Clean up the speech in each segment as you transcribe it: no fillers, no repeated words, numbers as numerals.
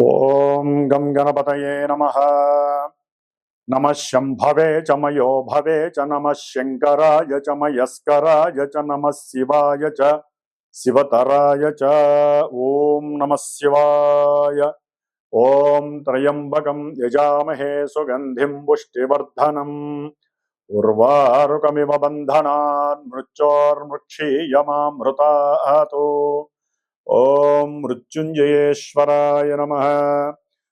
ఓం గం గణపతయే నమః. నమః శంభవే చ మయో భవే చ నమః శంకరాయ చ మయస్కరాయ చ నమః శివాయ చ శివతరాయ చ. ఓం నమః శివాయ. ఓం త్రయంబకం యజామహే సుగంధిం పుష్టివర్ధనం ఉర్వారుకమివ బంధనాన్ మృత్యోర్ముక్షీయమామృతాతో. ఓం మృత్యుంజయేశ్వరాయ నమః.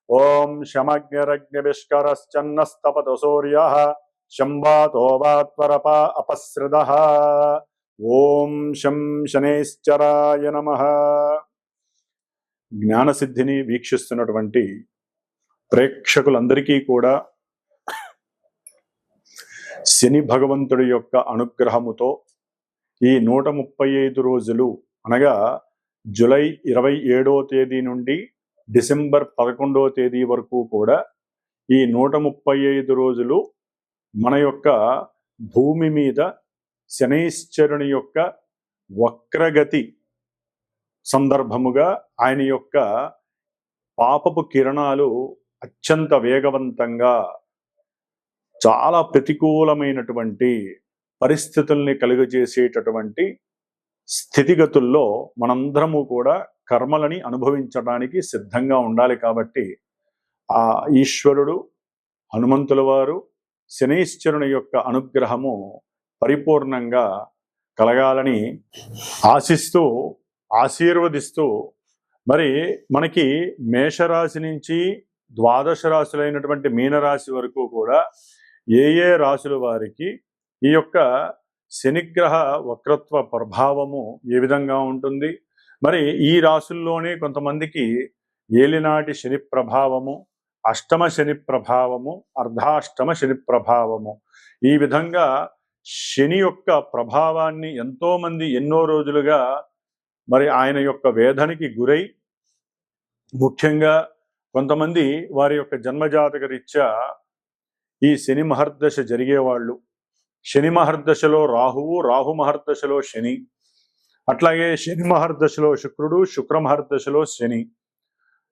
ఓం శమగ్నిరగ్నివిష్కరశ్చన్నస్తపతు సూర్యః శంవాతో వాత్వరప అపసృదః. ఓం శం శనైశ్చరాయ నమః. జ్ఞానసిద్ధిని వీక్షిస్తున్నటువంటి ప్రేక్షకులందరికీ కూడా శని భగవంతుడి యొక్క అనుగ్రహముతో ఈ 135 రోజులు అనగా జూలై 27వ తేదీ నుండి డిసెంబర్ 11వ తేదీ వరకు కూడా ఈ 135 రోజులు మన యొక్క భూమి మీద శనైశ్చరుని యొక్క వక్రగతి సందర్భముగా ఆయన యొక్క పాపపు కిరణాలు అత్యంత వేగవంతంగా చాలా ప్రతికూలమైనటువంటి పరిస్థితుల్ని కలుగజేసేటటువంటి స్థితిగతుల్లో మనందరము కూడా కర్మలని అనుభవించడానికి సిద్ధంగా ఉండాలి. కాబట్టి ఆ ఈశ్వరుడు హనుమంతుల వారు శనైశ్చరుని యొక్క అనుగ్రహము పరిపూర్ణంగా కలగాలని ఆశిస్తూ ఆశీర్వదిస్తూ, మరి మనకి మేషరాశి నుంచి ద్వాదశ రాశులైనటువంటి మీనరాశి వరకు కూడా ఏ ఏ రాశుల వారికి ఈ యొక్క శనిగ్రహ వక్రత్వ ప్రభావము ఏ విధంగా ఉంటుంది, మరి ఈ రాశుల్లోనే కొంతమందికి ఏలినాటి శని ప్రభావము, అష్టమ శని ప్రభావము, అర్ధాష్టమ శని ప్రభావము, ఈ విధంగా శని యొక్క ప్రభావాన్ని ఎంతోమంది ఎన్నో రోజులుగా మరి ఆయన యొక్క వేదనకి గురై, ముఖ్యంగా కొంతమంది వారి యొక్క జన్మజాతక రీత్యా ఈ శని మహర్దశ జరిగేవాళ్ళు, శని మహర్దశలో రాహువు, రాహు మహర్దశలో శని, అట్లాగే శని మహర్దశలో శుక్రుడు, శుక్ర మహర్దశలో శని,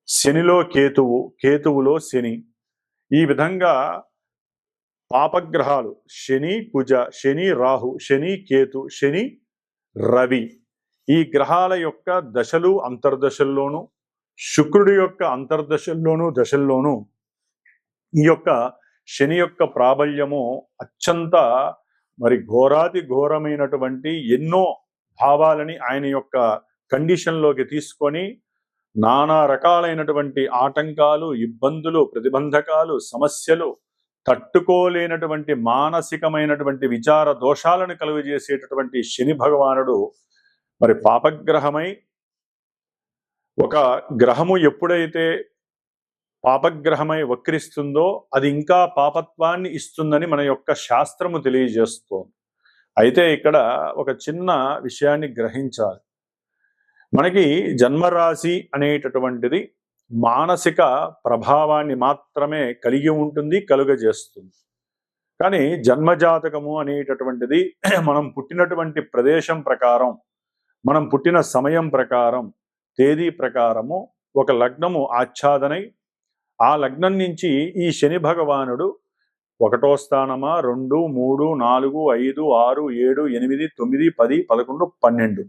శనిలో కేతువు, కేతువులో శని, ఈ విధంగా పాపగ్రహాలు శని కుజ, శని రాహు, శని కేతు, శని రవి, ఈ గ్రహాల యొక్క దశలు అంతర్దశల్లోనూ, శుక్రుడి యొక్క అంతర్దశల్లోనూ దశల్లోనూ ఈ యొక్క శని యొక్క ప్రాబల్యము అత్యంత మరి ఘోరాతి ఘోరమైనటువంటి ఎన్నో భావాలని ఆయన యొక్క కండిషన్లోకి తీసుకొని నానా రకాలైనటువంటి ఆటంకాలు, ఇబ్బందులు, ప్రతిబంధకాలు, సమస్యలు, తట్టుకోలేనటువంటి మానసికమైనటువంటి విచార దోషాలను కలుగజేసేటటువంటి శని భగవానుడు మరి పాపగ్రహమై, ఒక గ్రహము ఎప్పుడైతే పాపగ్రహమై వక్రిస్తుందో అది ఇంకా పాపత్వాన్ని ఇస్తుందని మన యొక్క శాస్త్రము తెలియజేస్తోంది. అయితే ఇక్కడ ఒక చిన్న విషయాన్ని గ్రహించాలి. మనకి జన్మరాశి అనేటటువంటిది మానసిక ప్రభావాన్ని మాత్రమే కలిగి ఉంటుంది, కలుగజేస్తుంది. కానీ జన్మజాతకము అనేటటువంటిది మనం పుట్టినటువంటి ప్రదేశం ప్రకారం, మనం పుట్టిన సమయం ప్రకారం, తేదీ ప్రకారము ఒక లగ్నము ఆచ్ఛాదనై, ఆ లగ్నం నుంచి ఈ శని భగవానుడు 1వ స్థానమా, 2, 3, 4, 5, 6, 7, 8, 9, 10, 11, 12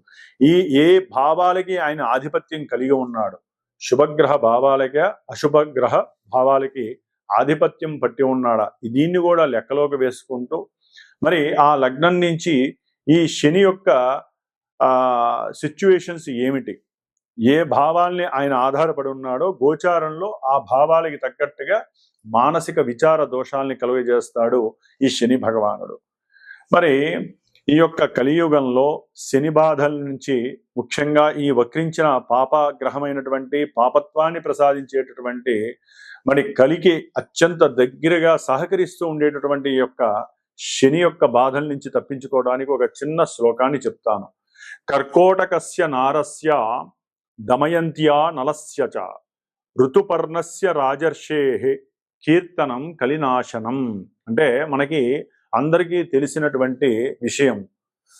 ఈ ఏ భావాలకి ఆయన ఆధిపత్యం కలిగి ఉన్నాడు, శుభగ్రహ భావాలకి అశుభగ్రహ భావాలకి ఆధిపత్యం పట్టి ఉన్నాడా, దీన్ని కూడా లెక్కలోకి వేసుకుంటూ మరి ఆ లగ్నం నుంచి ఈ శని యొక్క సిచ్యువేషన్స్ ఏమిటి, ఏ భావాల్ని ఆయన ఆధారపడి ఉన్నాడో గోచారంలో ఆ భావాలకి తగ్గట్టుగా మానసిక విచార దోషాల్ని కలుగజేస్తాడు ఈ శని భగవానుడు. మరి ఈ యొక్క కలియుగంలో శని బాధల నుంచి, ముఖ్యంగా ఈ వక్రించిన పాపగ్రహమైనటువంటి పాపత్వాన్ని ప్రసాదించేటటువంటి మరి కలికి అత్యంత దగ్గరగా సహకరిస్తూ ఉండేటటువంటి ఈ యొక్క శని యొక్క బాధల నుంచి తప్పించుకోవడానికి ఒక చిన్న శ్లోకాన్ని చెప్తాను. కర్కోటకస్య నారస్య దమయంత్యా నలస్య చ ఋతుపర్ణస్య రాజర్షేః కీర్తనం కలినాశనం. అంటే మనకి అందరికీ తెలిసినటువంటి విషయం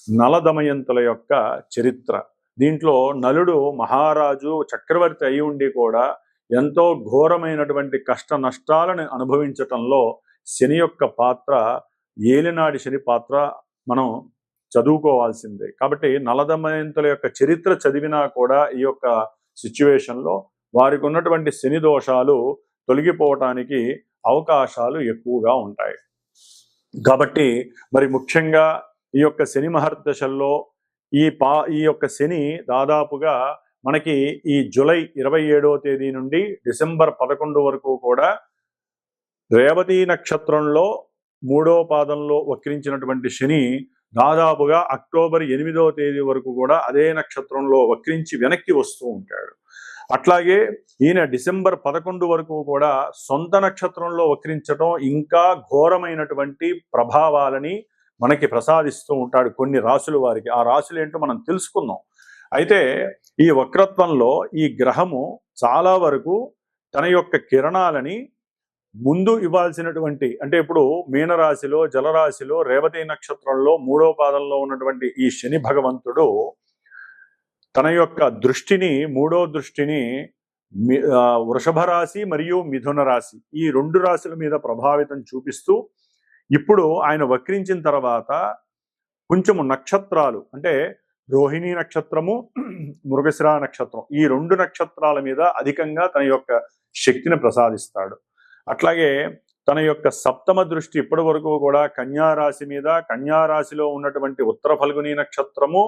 నల దమయంతుల యొక్క చరిత్ర. దీంట్లో నలుడు మహారాజు చక్రవర్తి అయి ఉండి కూడా ఎంతో ఘోరమైనటువంటి కష్ట నష్టాలను అనుభవించటంలో శని యొక్క పాత్ర, ఏలినాడి శని పాత్ర మనం చదువుకోవాల్సిందే. కాబట్టి నలదమయంతుల యొక్క చరిత్ర చదివినా కూడా ఈ యొక్క సిచ్యువేషన్లో వారికి ఉన్నటువంటి శని దోషాలు తొలగిపోవటానికి అవకాశాలు ఎక్కువగా ఉంటాయి. కాబట్టి మరి ముఖ్యంగా ఈ యొక్క శని మహర్దశల్లో ఈ యొక్క శని దాదాపుగా మనకి ఈ జూలై 27వ తేదీ నుండి డిసెంబర్ 11 వరకు కూడా రేవతి నక్షత్రంలో 3వ పాదంలో వక్రించినటువంటి శని దాదాపుగా అక్టోబర్ 8వ తేదీ వరకు కూడా అదే నక్షత్రంలో వక్రించి వెనక్కి వస్తూ ఉంటాడు. అట్లాగే ఈయన డిసెంబర్ 11 వరకు కూడా సొంత నక్షత్రంలో వక్రించడం ఇంకా ఘోరమైనటువంటి ప్రభావాలని మనకి ప్రసాదిస్తూ ఉంటాడు కొన్ని రాశుల వారికి. ఆ రాశులు ఏంటో మనం తెలుసుకుందాం. అయితే ఈ వక్రత్వంలో ఈ గ్రహము చాలా వరకు తన యొక్క కిరణాలని ముందు ఇవ్వాల్సినటువంటి, అంటే ఇప్పుడు మీనరాశిలో జలరాశిలో రేవతి నక్షత్రంలో 3వ పాదంలో ఉన్నటువంటి ఈ శని భగవంతుడు తన యొక్క దృష్టిని, 3వ దృష్టిని వృషభ రాశి మరియు మిథున రాశి ఈ 2 రాశుల మీద ప్రభావితం చూపిస్తూ, ఇప్పుడు ఆయన వక్రించిన తర్వాత కొంచెము నక్షత్రాలు అంటే రోహిణి నక్షత్రము, మృగశిర నక్షత్రం ఈ 2 నక్షత్రాల మీద అధికంగా తన యొక్క శక్తిని ప్రసాదిస్తాడు. అట్లాగే తన యొక్క సప్తమ దృష్టి ఇప్పటి వరకు కూడా కన్యారాశి మీద, కన్యారాశిలో ఉన్నటువంటి ఉత్తర ఫల్గుని నక్షత్రము,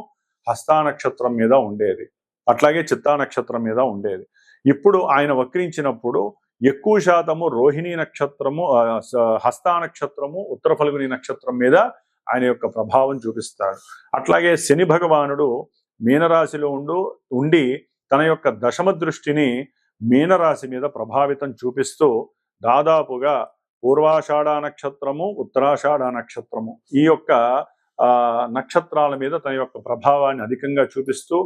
హస్తా నక్షత్రం మీద ఉండేది. అట్లాగే చిత్తా నక్షత్రం మీద ఉండేది. ఇప్పుడు ఆయన వక్రించినప్పుడు ఎక్కువ శాతము రోహిణి నక్షత్రము, హస్తా నక్షత్రము, ఉత్తర ఫల్గుని నక్షత్రం మీద ఆయన యొక్క ప్రభావం చూపిస్తాడు. అట్లాగే శని భగవానుడు మీనరాశిలో ఉండి తన యొక్క దశమ దృష్టిని మీనరాశి మీద ప్రభావితం చూపిస్తూ దాదాపుగా పూర్వాషాఢ నక్షత్రము, ఉత్తరాషాఢ నక్షత్రము ఈ యొక్క నక్షత్రాల మీద తన యొక్క ప్రభావాన్ని అధికంగా చూపిస్తూ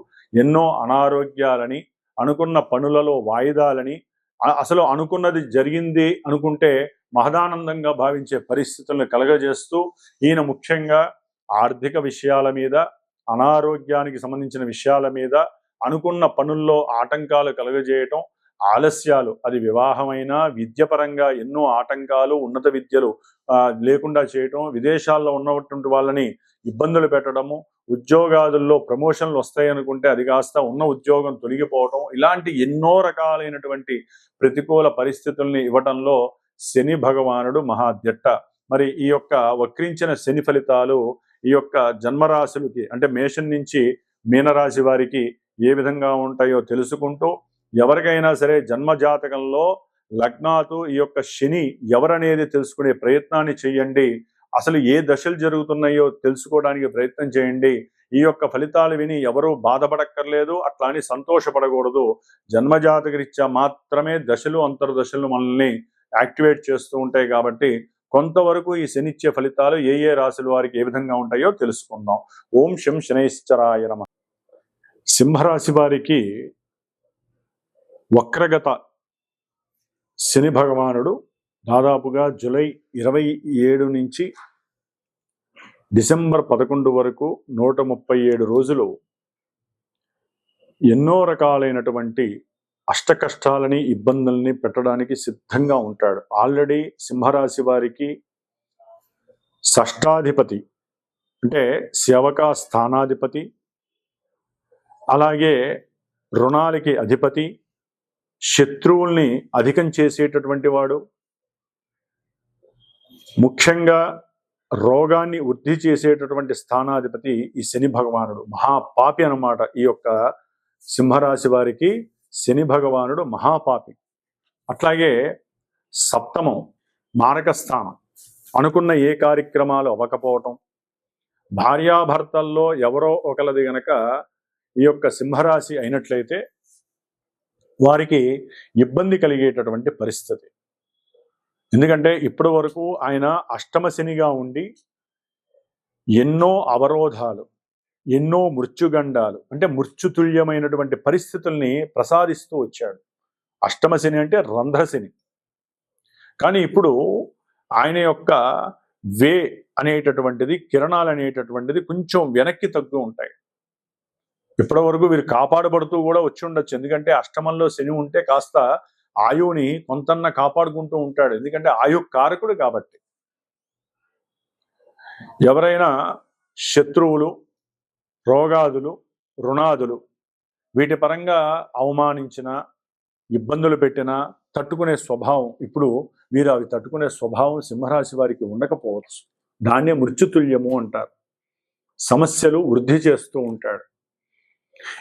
ఎన్నో అనారోగ్యాలని, అనుకున్న పనులలో వాయిదాలని, అసలు అనుకున్నది జరిగింది అనుకుంటే మహదానందంగా భావించే పరిస్థితులను కలగజేస్తూ ఈయన ముఖ్యంగా ఆర్థిక విషయాల మీద, అనారోగ్యానికి సంబంధించిన విషయాల మీద, అనుకున్న పనుల్లో ఆటంకాలు కలగజేయటం, ఆలస్యాలు, అది వివాహమైనా విద్యపరంగా ఎన్నో ఆటంకాలు, ఉన్నత విద్యలు లేకుండా చేయటం, విదేశాల్లో ఉన్నటువంటి వాళ్ళని ఇబ్బందులు పెట్టడము, ఉద్యోగాదుల్లో ప్రమోషన్లు వస్తాయి అనుకుంటే అది కాస్త ఉన్న ఉద్యోగం తొలగిపోవటం, ఇలాంటి ఎన్నో రకాలైనటువంటి ప్రతికూల పరిస్థితుల్ని ఇవ్వటంలో శని భగవానుడు మహాద్యట్ట. మరి ఈ యొక్క వక్రించిన శని ఫలితాలు ఈ యొక్క జన్మరాశులకి అంటే మేషం నుంచి మీనరాశి వారికి ఏ విధంగా ఉంటాయో తెలుసుకుంటూ, ఎవరికైనా సరే జన్మజాతకంలో లగ్నాతు ఈ యొక్క శని ఎవరనేది తెలుసుకునే ప్రయత్నాన్ని చేయండి. అసలు ఏ దశలు జరుగుతున్నాయో తెలుసుకోవడానికి ప్రయత్నం చేయండి. ఈ యొక్క ఫలితాలు విని ఎవరూ బాధపడక్కర్లేదు, అట్లా అని సంతోషపడకూడదు. జన్మజాతకరీత్యా మాత్రమే దశలు, అంతర్దశలు మనల్ని యాక్టివేట్ చేస్తూ ఉంటాయి. కాబట్టి కొంతవరకు ఈ శనిచ్చే ఫలితాలు ఏ ఏ రాశుల వారికి ఏ విధంగా ఉంటాయో తెలుసుకుందాం. ఓం శం శనైశ్చరాయ నమః. సింహరాశి వారికి వక్రగత శని భగవానుడు దాదాపుగా జూలై 27 నుంచి డిసెంబర్ 11 వరకు 137 రోజులు ఎన్నో రకాలైనటువంటి అష్టకష్టాలని, ఇబ్బందుల్ని పెట్టడానికి సిద్ధంగా ఉంటాడు. ఆల్రెడీ సింహరాశి వారికి షష్టాధిపతి అంటే సేవకా స్థానాధిపతి, అలాగే రుణాలకి అధిపతి, శత్రువుల్ని అధికం చేసేటటువంటి వాడు, ముఖ్యంగా రోగాన్ని వృద్ధి చేసేటటువంటి స్థానాధిపతి ఈ శని భగవానుడు. మహాపాపి అన్నమాట. ఈ యొక్క సింహరాశి వారికి శని భగవానుడు మహాపాపి. అట్లాగే సప్తమం మారక స్థానం, అనుకున్న ఏ కార్యక్రమాలు అవ్వకపోవటం, భార్యాభర్తల్లో ఎవరో ఒకరిది గనక ఈ యొక్క సింహరాశి అయినట్లయితే వారికి ఇబ్బంది కలిగేటటువంటి పరిస్థితి. ఎందుకంటే ఇప్పటి వరకు ఆయన అష్టమ శనిగా ఉండి ఎన్నో అవరోధాలు, ఎన్నో మృత్యుగండాలు అంటే మృత్యుతుల్యమైనటువంటి పరిస్థితుల్ని ప్రసాదిస్తూ వచ్చాడు. అష్టమ శని అంటే రంధ్రశని. కానీ ఇప్పుడు ఆయన యొక్క వే అనేటటువంటిది, కిరణాలు అనేటటువంటిది కొంచెం వెనక్కి తగ్గు ఉంటాయి. ఇప్పటి వరకు వీరు కాపాడబడుతూ కూడా వచ్చి ఉండొచ్చు. ఎందుకంటే అష్టమంలో శని ఉంటే కాస్త ఆయువుని కొంతన్న కాపాడుకుంటూ ఉంటాడు. ఎందుకంటే ఆయు కారకుడు కాబట్టి. ఎవరైనా శత్రువులు, రోగాదులు, రుణాదులు వీటి పరంగా అవమానించిన, ఇబ్బందులు పెట్టినా తట్టుకునే స్వభావం, ఇప్పుడు వీరు అవి తట్టుకునే స్వభావం సింహరాశి వారికి ఉండకపోవచ్చు. దాన్నే మృత్యుతుల్యము అంటారు. సమస్యలు వృద్ధి చేస్తూ ఉంటాడు.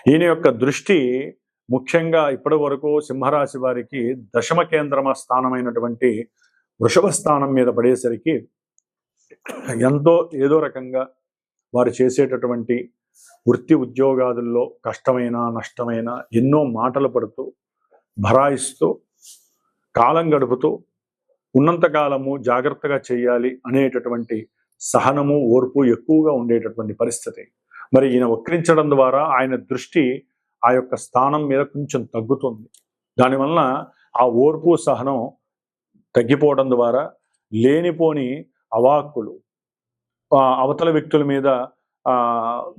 ఈయన యొక్క దృష్టి ముఖ్యంగా ఇప్పటి వరకు సింహరాశి వారికి దశమ కేంద్రమ స్థానమైనటువంటి వృషభ స్థానం మీద పడేసరికి ఎంతో ఏదో రకంగా వారు చేసేటటువంటి వృత్తి ఉద్యోగాదుల్లో కష్టమైన నష్టమైన ఎన్నో మాటలు పడుతూ భరాయిస్తూ కాలం గడుపుతూ ఉన్నంతకాలము జాగ్రత్తగా చేయాలి అనేటటువంటి సహనము ఓర్పు ఎక్కువగా ఉండేటటువంటి పరిస్థితి. మరి ఈయన వక్రించడం ద్వారా ఆయన దృష్టి ఆ యొక్క స్థానం మీద కొంచెం తగ్గుతుంది. దానివల్ల ఆ ఓర్పు సహనం తగ్గిపోవడం ద్వారా లేనిపోని అవాక్కులు, అవతల వ్యక్తుల మీద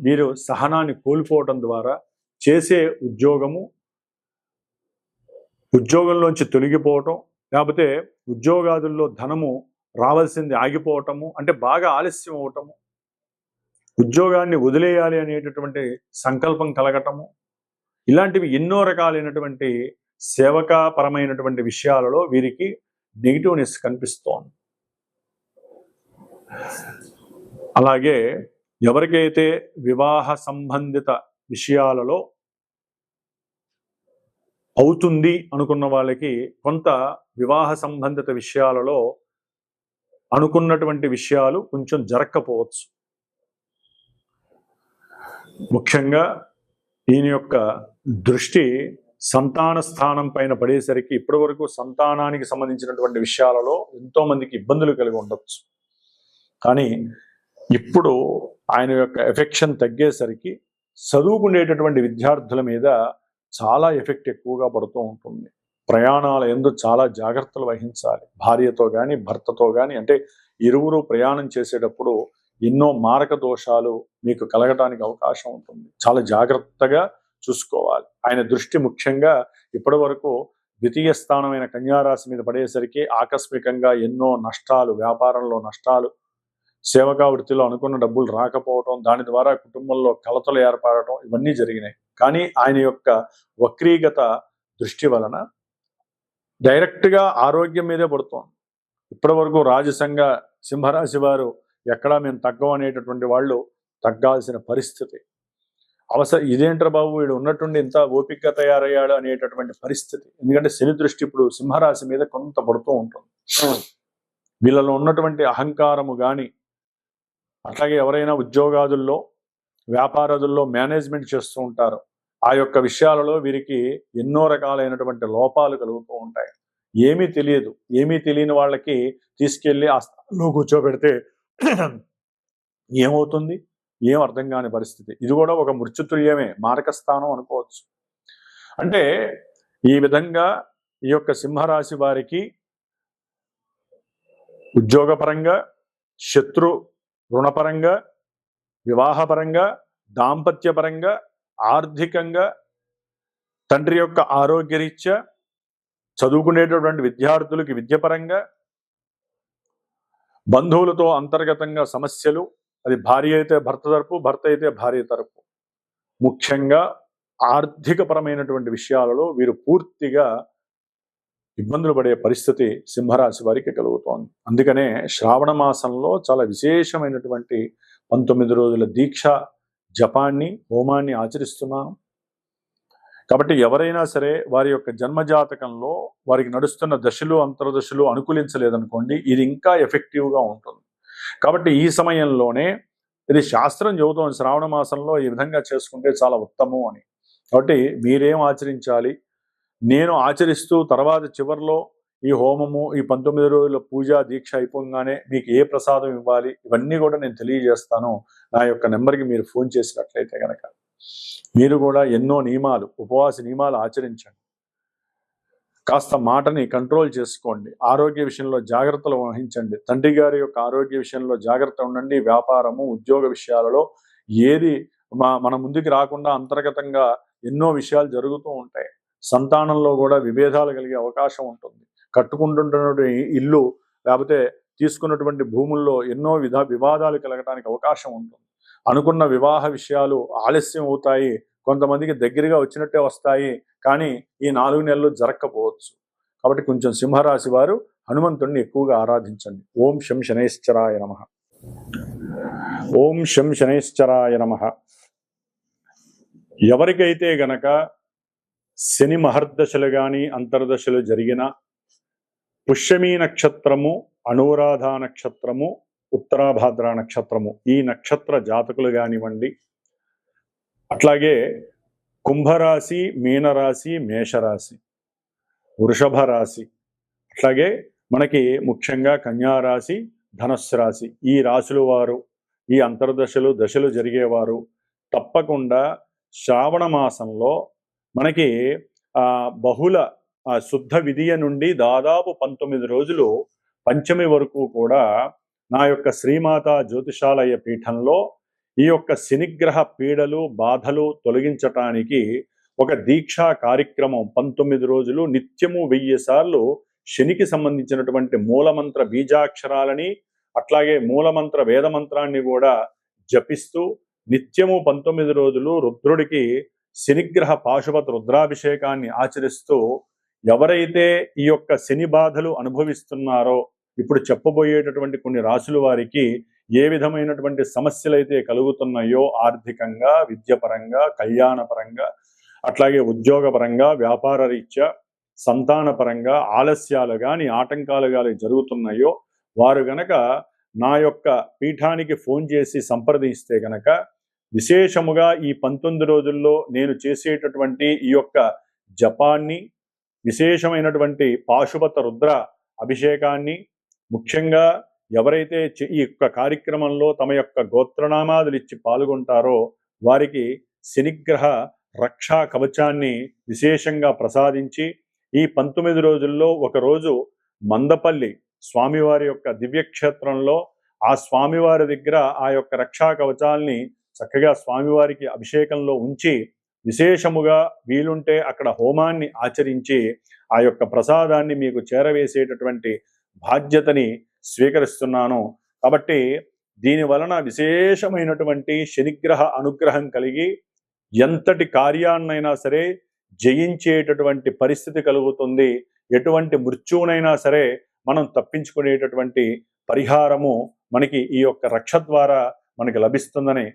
వీరు సహనాన్ని కోల్పోవడం ద్వారా చేసే ఉద్యోగంలోంచి తొలగిపోవటం, లేకపోతే ఉద్యోగాదుల్లో ధనము రావాల్సింది ఆగిపోవటము, అంటే బాగా ఆలస్యం అవటము, ఉద్యోగాన్ని వదిలేయాలి అనేటటువంటి సంకల్పం కలగటము, ఇలాంటివి ఎన్నో రకాలైనటువంటి సేవకాపరమైనటువంటి విషయాలలో వీరికి నెగిటివ్నెస్ కనిపిస్తోంది. అలాగే ఎవరికైతే వివాహ సంబంధిత విషయాలలో అవుతుంది అనుకున్న వాళ్ళకి కొంత వివాహ సంబంధిత విషయాలలో అనుకున్నటువంటి విషయాలు కొంచెం జరగకపోవచ్చు. ముఖ్యంగా ఈయన యొక్క దృష్టి సంతాన స్థానం పైన పడేసరికి ఇప్పటి వరకు సంతానానికి సంబంధించినటువంటి విషయాలలో ఎంతో మందికి ఇబ్బందులు కలిగి ఉండొచ్చు. కానీ ఇప్పుడు ఆయన యొక్క ఎఫెక్షన్ తగ్గేసరికి చదువుకునేటటువంటి విద్యార్థుల మీద చాలా ఎఫెక్ట్ ఎక్కువగా పడుతూ ఉంటుంది. ప్రయాణాల యందు చాలా జాగ్రత్తలు వహించాలి. భార్యతో కానీ భర్తతో కానీ, అంటే ఇరువురు ప్రయాణం చేసేటప్పుడు ఎన్నో మారక దోషాలు మీకు కలగటానికి అవకాశం ఉంటుంది. చాలా జాగ్రత్తగా చూసుకోవాలి. ఆయన దృష్టి ముఖ్యంగా ఇప్పటి వరకు ద్వితీయ స్థానమైన కన్యారాశి మీద పడేసరికి ఆకస్మికంగా ఎన్నో నష్టాలు, వ్యాపారంలో నష్టాలు, సేవకా వృత్తిలో అనుకున్న డబ్బులు రాకపోవటం, దాని ద్వారా కుటుంబంలో కలతలు ఏర్పడటం, ఇవన్నీ జరిగినాయి. కానీ ఆయన యొక్క వక్రీగత దృష్టి వలన డైరెక్ట్గా ఆరోగ్యం మీదే పడుతోంది. ఇప్పటి వరకు రాజసంగా సింహరాశి వారు ఎక్కడా మేము తగ్గం అనేటటువంటి వాళ్ళు తగ్గాల్సిన పరిస్థితి. ఇదేంట్రా బాబు వీడు ఉన్నట్టుండి ఇంత ఓపికగా తయారయ్యాడు అనేటటువంటి పరిస్థితి. ఎందుకంటే శని దృష్టి ఇప్పుడు సింహరాశి మీద కొంత పడుతూ ఉంటుంది. వీళ్ళలో ఉన్నటువంటి అహంకారము కానీ, అట్లాగే ఎవరైనా ఉద్యోగాదుల్లో వ్యాపారాదుల్లో మేనేజ్మెంట్ చేస్తూ ఉంటారు, ఆ యొక్క విషయాలలో వీరికి ఎన్నో రకాలైనటువంటి లోపాలు కలుగుతూ ఉంటాయి. ఏమీ తెలియదు. ఏమీ తెలియని వాళ్ళకి తీసుకెళ్ళి ఆ స్థానంలో కూర్చోబెడితే ఏమవుతుంది, ఏం అర్థం కాని పరిస్థితి. ఇది కూడా ఒక మృత్యుతుల్యమే, మారక స్థానం అనుకోవచ్చు. అంటే ఈ విధంగా ఈ యొక్క సింహరాశి వారికి ఉద్యోగపరంగా, శత్రు రుణపరంగా, వివాహపరంగా, దాంపత్యపరంగా, ఆర్థికంగా, తండ్రి యొక్క ఆరోగ్యరీత్యా, చదువుకునేటటువంటి విద్యార్థులకి విద్యపరంగా, బంధువులతో అంతర్గతంగా సమస్యలు, అది భార్య అయితే భర్త తరపు, భర్త అయితే భార్య తరపు, ముఖ్యంగా ఆర్థికపరమైనటువంటి విషయాలలో వీరు పూర్తిగా ఇబ్బందులు పడే పరిస్థితి సింహరాశి వారికి కలుగుతోంది. అందుకనే శ్రావణ మాసంలో చాలా విశేషమైనటువంటి 19 రోజుల దీక్ష జపాన్ని, హోమాన్ని ఆచరిస్తున్నాను. కాబట్టి ఎవరైనా సరే వారి యొక్క జన్మజాతకంలో వారికి నడుస్తున్న దశలు అంతర్దశలు అనుకూలించలేదనుకోండి, ఇది ఇంకా ఎఫెక్టివ్గా ఉంటుంది. కాబట్టి ఈ సమయంలోనే ఇది శాస్త్రం చెబుతోంది, శ్రావణ మాసంలో ఈ విధంగా చేసుకుంటే చాలా ఉత్తమం అని. కాబట్టి మీరేం ఆచరించాలి, నేను ఆచరిస్తూ తర్వాత చివరిలో ఈ హోమము, ఈ 19 రోజుల పూజ దీక్ష అయిపోగానే మీకు ఏ ప్రసాదం ఇవ్వాలి, ఇవన్నీ కూడా నేను తెలియజేస్తాను. నా యొక్క నెంబర్కి మీరు ఫోన్ చేసినట్లయితే కనుక మీరు కూడా ఎన్నో నియమాలు, ఉపవాస నియమాలు ఆచరించండి. కాస్త మాటని కంట్రోల్ చేసుకోండి. ఆరోగ్య విషయంలో జాగ్రత్తలు వహించండి. తండ్రి గారి యొక్క ఆరోగ్య విషయంలో జాగ్రత్త ఉండండి. వ్యాపారము, ఉద్యోగ విషయాలలో ఏది మన ముందుకు రాకుండా అంతర్గతంగా ఎన్నో విషయాలు జరుగుతూ ఉంటాయి. సంతానంలో కూడా విభేదాలు కలిగే అవకాశం ఉంటుంది. కట్టుకుంటున్నటువంటి ఇల్లు లేకపోతే తీసుకున్నటువంటి భూముల్లో ఎన్నో వివాదాలు కలగడానికి అవకాశం ఉంటుంది. అనుకున్న వివాహ విషయాలు ఆలస్యం అవుతాయి, కొంతమందికి దగ్గరగా వచ్చినట్టే వస్తాయి, కానీ ఈ 4 నెలలు జరగకపోవచ్చు. కాబట్టి కొంచెం సింహరాశి వారు హనుమంతుడిని ఎక్కువగా ఆరాధించండి. ఓం శం శనైశ్చరాయ నమః. ఓం శం శనైశ్చరాయ నమః. ఎవరికైతే గనక శని మహర్దశలు కానీ అంతర్దశలు జరిగిన పుష్యమీ నక్షత్రము, అనురాధ నక్షత్రము, ఉత్తరాభాద్ర నక్షత్రము, ఈ నక్షత్ర జాతకులు కానివ్వండి, అట్లాగే కుంభరాశి, మీనరాశి, మేషరాశి, వృషభ రాశి, అట్లాగే మనకి ముఖ్యంగా కన్యారాశి, ధనుస్సు రాశి, ఈ రాశుల వారు, ఈ అంతర్దశలు దశలు జరిగేవారు తప్పకుండా శ్రావణ మాసంలో మనకి బహుళ శుద్ధ విధియ నుండి దాదాపు 19 రోజులు పంచమి వరకు కూడా నా యొక్క శ్రీమాత జ్యోతిషాలయ పీఠంలో ఈ యొక్క శనిగ్రహ పీడలు బాధలు తొలగించటానికి ఒక దీక్షా కార్యక్రమం 19 రోజులు నిత్యము 1000 సార్లు శనికి సంబంధించినటువంటి మూలమంత్ర బీజాక్షరాలని అట్లాగే మూలమంత్ర వేదమంత్రాన్ని కూడా జపిస్తూ నిత్యము 19 రోజులు రుద్రుడికి శనిగ్రహ పాశుపత రుద్రాభిషేకాన్ని ఆచరిస్తూ ఎవరైతే ఈ యొక్క శని బాధలు అనుభవిస్తున్నారో ఇప్పుడు చెప్పబోయేటటువంటి కొన్ని రాశుల వారికి ఏ విధమైనటువంటి సమస్యలు అయితే కలుగుతున్నాయో ఆర్థికంగా, విద్యపరంగా, కళ్యాణపరంగా, అట్లాగే ఉద్యోగపరంగా, వ్యాపార రీత్యా, సంతానపరంగా ఆలస్యాలు కానీ ఆటంకాలు కానీ జరుగుతున్నాయో వారు గనక నా యొక్క పీఠానికి ఫోన్ చేసి సంప్రదిస్తే గనక విశేషముగా ఈ 19 రోజుల్లో నేను చేసేటటువంటి ఈ యొక్క జపాన్ని, విశేషమైనటువంటి పాశుపత రుద్ర అభిషేకాన్ని, ముఖ్యంగా ఎవరైతే ఈ యొక్క కార్యక్రమంలో తమ యొక్క గోత్రనామాదులు ఇచ్చి పాల్గొంటారో వారికి శనిగ్రహ రక్షా కవచాన్ని విశేషంగా ప్రసాదించి ఈ 19 రోజుల్లో ఒకరోజు మందపల్లి స్వామివారి యొక్క దివ్యక్షేత్రంలో ఆ స్వామివారి దగ్గర ఆ యొక్క రక్షా కవచాల్ని చక్కగా స్వామివారికి అభిషేకంలో ఉంచి విశేషముగా వీలుంటే అక్కడ హోమాన్ని ఆచరించి ఆ యొక్క ప్రసాదాన్ని మీకు చేరవేసేటటువంటి బాధ్యతని స్వీకరిస్తున్నాను. కాబట్టి దీని వలన విశేషమైనటువంటి శనిగ్రహ అనుగ్రహం కలిగి ఎంతటి కార్యాన్నైనా సరే జయించేటటువంటి పరిస్థితి కలుగుతుంది. ఎటువంటి మృత్యువునైనా సరే మనం తప్పించుకునేటటువంటి పరిహారము మనకి ఈ యొక్క రక్ష ద్వారా మనకి లభిస్తుందని